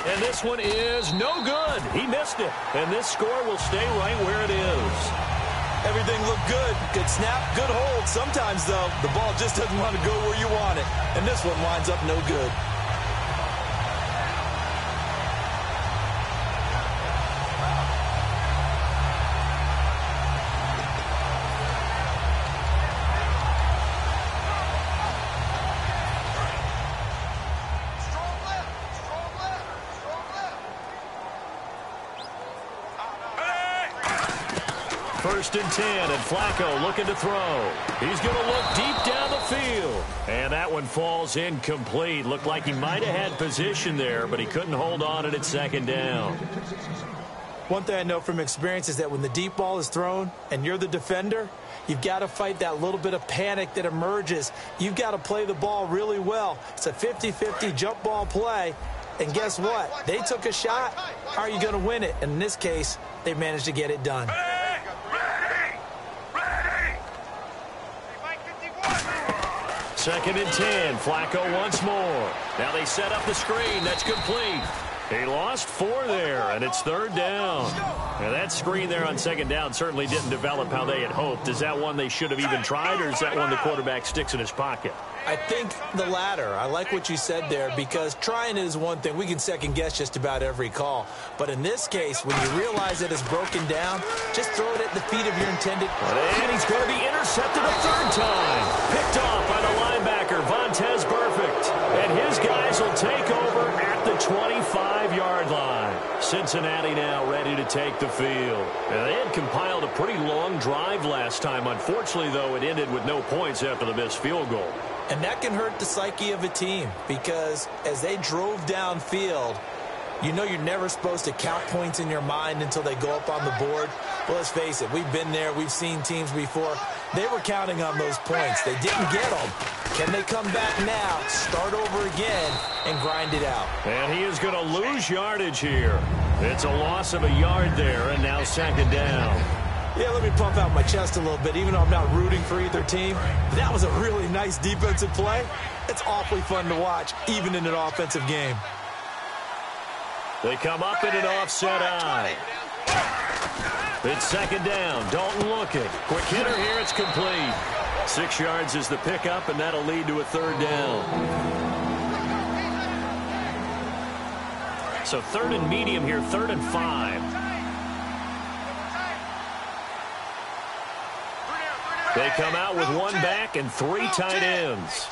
And this one is no good. He missed it. And this score will stay right where it is. Everything looked good. Good snap, good hold. Sometimes, though, the ball just doesn't want to go where you want it. And this one winds up no good. First and 10, and Flacco looking to throw. He's going to look deep down the field. And that one falls incomplete. Looked like he might have had position there, but he couldn't hold on at 2nd down. One thing I know from experience is that when the deep ball is thrown and you're the defender, you've got to fight that little bit of panic that emerges. You've got to play the ball really well. It's a 50-50 jump ball play. And guess what? They took a shot. How are you going to win it? And in this case, they managed to get it done. Second and 10. Flacco once more. Now they set up the screen. That's complete. He lost 4 there, and it's 3rd down. Now that screen there on 2nd down certainly didn't develop how they had hoped. Is that one they should have even tried, or is that one the quarterback sticks in his pocket? I think the latter. I like what you said there, because trying it is one thing. We can second-guess just about every call. But in this case, when you realize that it's broken down, just throw it at the feet of your intended. And he's going to be intercepted a 3rd time. Picked off by the linebacker, Vontaze Burfict. And his guys will take over at the 25-yard line. Cincinnati now ready to take the field. And they had compiled a pretty long drive last time. Unfortunately, though, it ended with no points after the missed field goal. And that can hurt the psyche of a team, because as they drove downfield, you know you're never supposed to count points in your mind until they go up on the board. Well, let's face it, we've been there. We've seen teams before. They were counting on those points. They didn't get them. Can they come back now, start over again, and grind it out? And he is going to lose yardage here. It's a loss of a yard there, and now 2nd down. Yeah, let me pump out my chest a little bit, even though I'm not rooting for either team. That was a really nice defensive play. It's awfully fun to watch, even in an offensive game. They come up in an offset eye. It's 2nd down. Dalton looking. Quick hitter here. It's complete. 6 yards is the pickup, and that'll lead to a 3rd down. So 3rd and medium here, 3rd and 5. They come out with 1 back and 3 tight ends.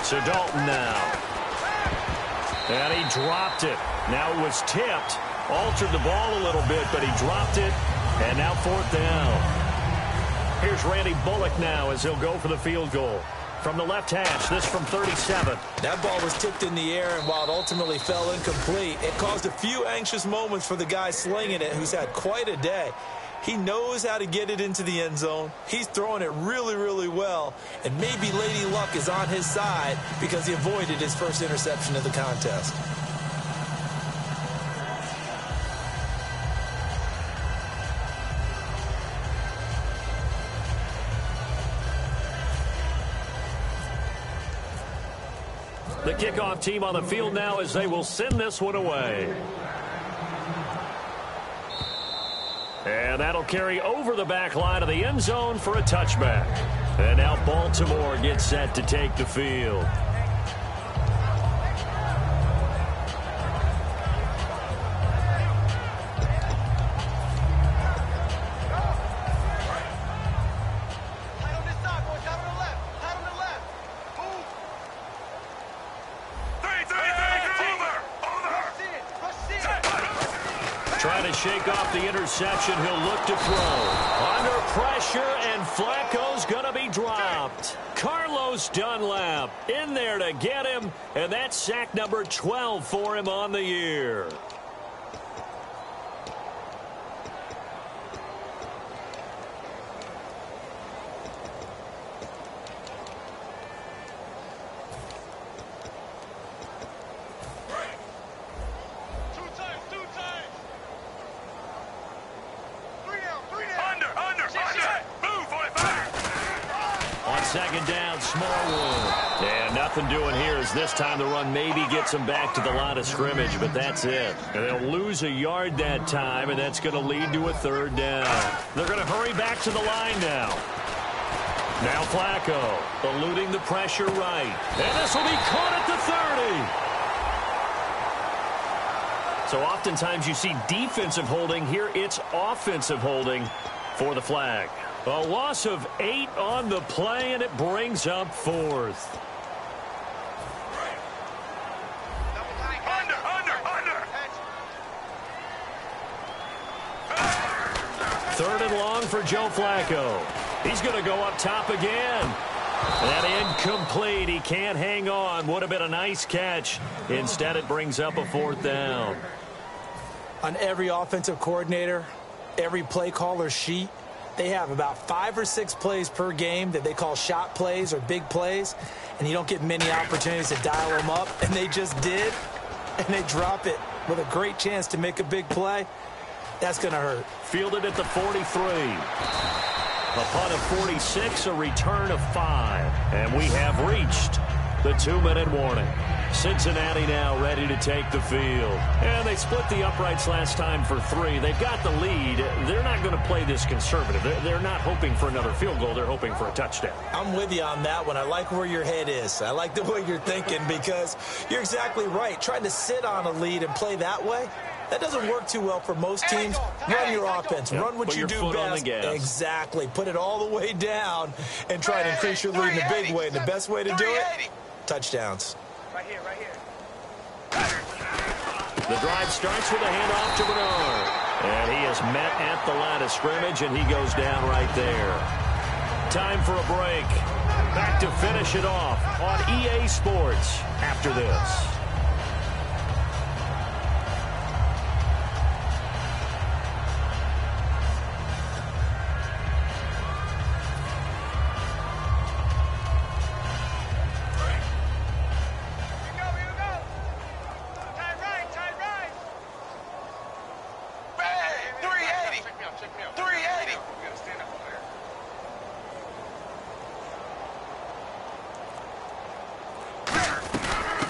So Dalton now. And he dropped it. Now it was tipped. Altered the ball a little bit, but he dropped it. And now 4th down. Here's Randy Bullock now as he'll go for the field goal. From the left hash, this from 37. That ball was tipped in the air, and while it ultimately fell incomplete, it caused a few anxious moments for the guy slinging it, who's had quite a day. He knows how to get it into the end zone. He's throwing it really, really well. And maybe Lady Luck is on his side because he avoided his first interception of the contest. The kickoff team on the field now as they will send this one away. And that'll carry over the back line of the end zone for a touchback. And now Baltimore gets set to take the field. Trying to shake off the interception. He'll look to throw. Under pressure, and Flacco's going to be dropped. Carlos Dunlap in there to get him, and that's sack number 12 for him on the year. second down, Smallwood. And nothing doing here as this time the run maybe gets them back to the line of scrimmage, but that's it. And they'll lose a yard that time, and that's going to lead to a third down. They're going to hurry back to the line now. Now Flacco, eluding the pressure right. And this will be caught at the 30. So oftentimes you see defensive holding. Here it's offensive holding for the flag. A loss of 8 on the play, and it brings up fourth. Third and long for Joe Flacco. He's going to go up top again. And incomplete. He can't hang on. Would have been a nice catch. Instead, it brings up a fourth down. On every offensive coordinator, every play caller sheet, they have about 5 or 6 plays per game that they call shot plays or big plays, and you don't get many opportunities to dial them up, and they just did, and they drop it with a great chance to make a big play. That's going to hurt. Fielded at the 43. A punt of 46, a return of 5, and we have reached the 2-minute warning. Cincinnati now ready to take the field. And they split the uprights last time for 3. They've got the lead. They're not going to play this conservative. They're not hoping for another field goal. They're hoping for a touchdown. I'm with you on that one. I like where your head is. I like the way you're thinking because you're exactly right. Trying to sit on a lead and play that way, that doesn't work too well for most teams. Run your offense. Yep. Run what Put you your do foot best. on the gas. Exactly. Put it all the way down and try to increase your lead in a big way. And the best way to do it, touchdowns. Right here, right here. The drive starts with a handoff to Bernard. And he is met at the line of scrimmage, and he goes down right there. Time for a break. Back to finish it off on EA Sports after this.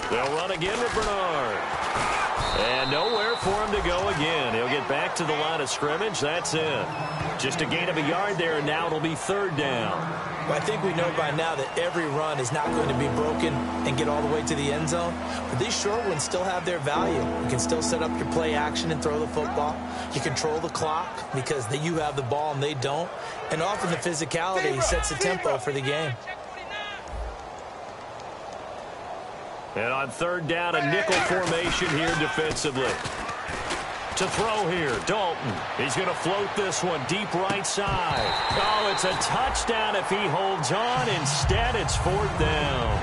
They'll run again with Bernard. And nowhere for him to go again. He'll get back to the line of scrimmage. That's it. Just a gain of a yard there, and now it'll be third down. Well, I think we know by now that every run is not going to be broken and get all the way to the end zone. But these short ones still have their value. You can still set up your play action and throw the football. You control the clock because you have the ball and they don't. And often the physicality sets the tempo for the game. And on third down, a nickel formation here defensively. To throw here, Dalton. He's going to float this one deep right side. Oh, it's a touchdown if he holds on. Instead, it's fourth down.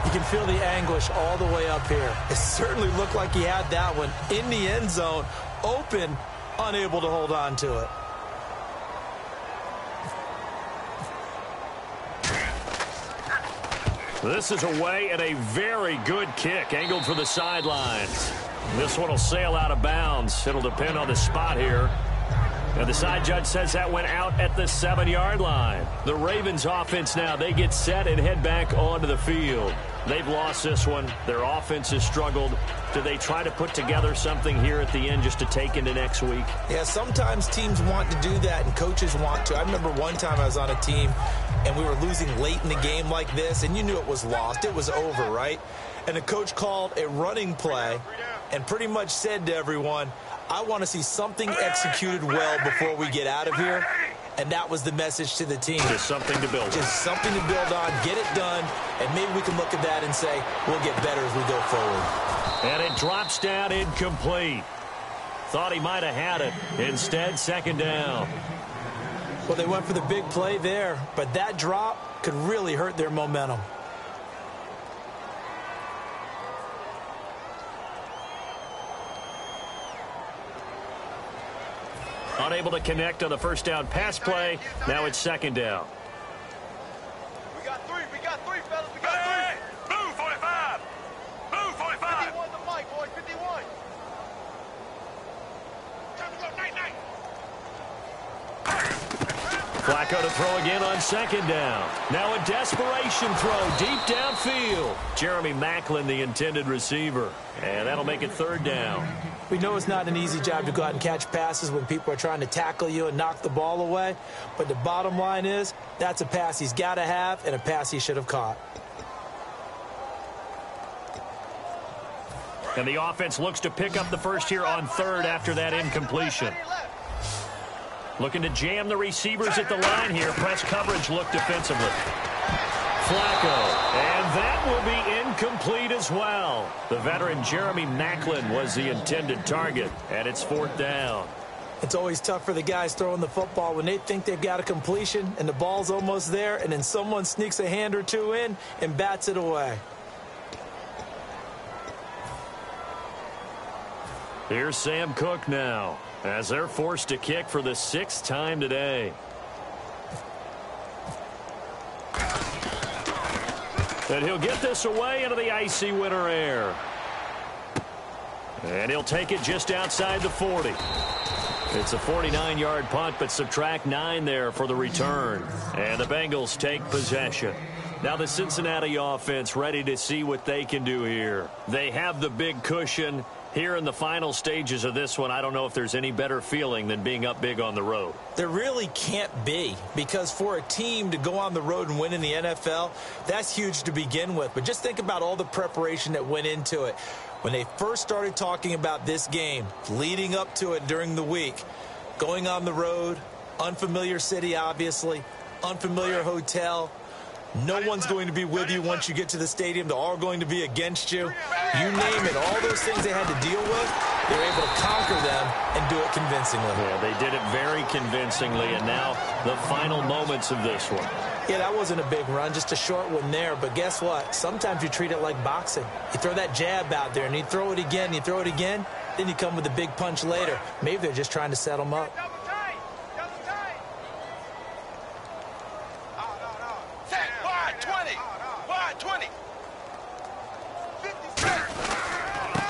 You can feel the anguish all the way up here. It certainly looked like he had that one in the end zone, open, unable to hold on to it. This is away and a very good kick, angled for the sidelines. This one will sail out of bounds. It'll depend on the spot here. And the side judge says that went out at the 7-yard line. The Ravens offense now, they get set and head back onto the field. They've lost this one. Their offense has struggled. Do they try to put together something here at the end just to take into next week? Yeah, sometimes teams want to do that and coaches want to. I remember one time I was on a team and we were losing late in the game like this, and you knew it was lost. It was over, right? And the coach called a running play and pretty much said to everyone, I want to see something executed well before we get out of here. And that was the message to the team. Just something to build on. Just something to build on, get it done, and maybe we can look at that and say, we'll get better as we go forward. And it drops down incomplete. Thought he might have had it. Instead, second down. Well, they went for the big play there, but that drop could really hurt their momentum. Unable to connect on the first down pass play. Now it's second down. We got three, fellas. We got three. Blue 45. Blue 45. 51 the mic, boys. 51. Time to go. Night. Flacco to throw again on second down. Now a desperation throw deep downfield. Jeremy Maclin, the intended receiver. And that'll make it third down. We know it's not an easy job to go out and catch passes when people are trying to tackle you and knock the ball away. But the bottom line is, that's a pass he's got to have and a pass he should have caught. And the offense looks to pick up the first here on third after that incompletion. Looking to jam the receivers at the line here. Press coverage look defensively. Flacco. And that will be incomplete as well. The veteran Jeremy Maclin was the intended target. And it's fourth down. It's always tough for the guys throwing the football when they think they've got a completion and the ball's almost there, and then someone sneaks a hand or two in and bats it away. Here's Sam Cook now, as they're forced to kick for the 6th time today. And he'll get this away into the icy winter air. And he'll take it just outside the 40. It's a 49-yard punt, but subtract 9 there for the return. And the Bengals take possession. Now the Cincinnati offense ready to see what they can do here. They have the big cushion. Here in the final stages of this one, I don't know if there's any better feeling than being up big on the road. There really can't be, because for a team to go on the road and win in the NFL, that's huge to begin with. But just think about all the preparation that went into it. When they first started talking about this game, leading up to it during the week, going on the road, unfamiliar city, obviously, unfamiliar hotel. No one's going to be with you once you get to the stadium. They're all going to be against you. You name it. All those things they had to deal with, they were able to conquer them and do it convincingly. Yeah, they did it very convincingly, and now the final moments of this one. Yeah, that wasn't a big run, just a short one there. But guess what? Sometimes you treat it like boxing. You throw that jab out there, and you throw it again, you throw it again, then you come with a big punch later. Maybe they're just trying to set them up.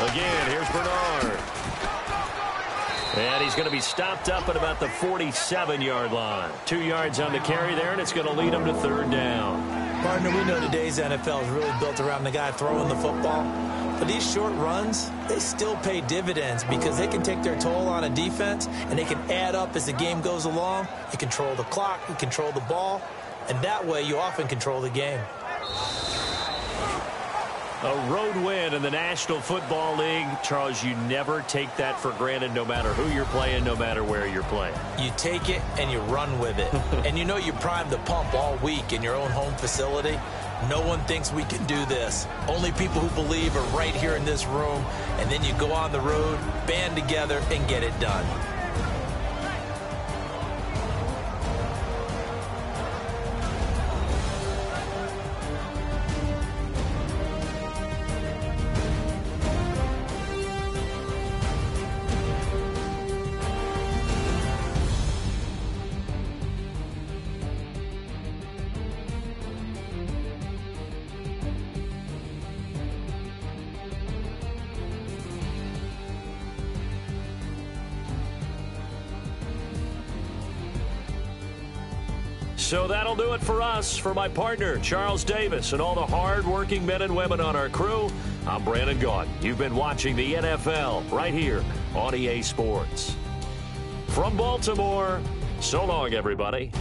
Again, here's Bernard. And he's going to be stopped up at about the 47-yard line. 2 yards on the carry there, and it's going to lead him to third down. Partner, we know today's NFL is really built around the guy throwing the football. But these short runs, they still pay dividends because they can take their toll on a defense, and they can add up as the game goes along. You control the clock, you control the ball, and that way you often control the game. A road win in the National Football League. Charles, you never take that for granted no matter who you're playing, no matter where you're playing. You take it and you run with it. And you know you primed the pump all week in your own home facility. No one thinks we can do this. Only people who believe are right here in this room. And then you go on the road, band together, and get it done. So that'll do it for us. For my partner, Charles Davis, and all the hard-working men and women on our crew, I'm Brandon Gaudin. You've been watching the NFL right here on EA Sports. From Baltimore, so long, everybody.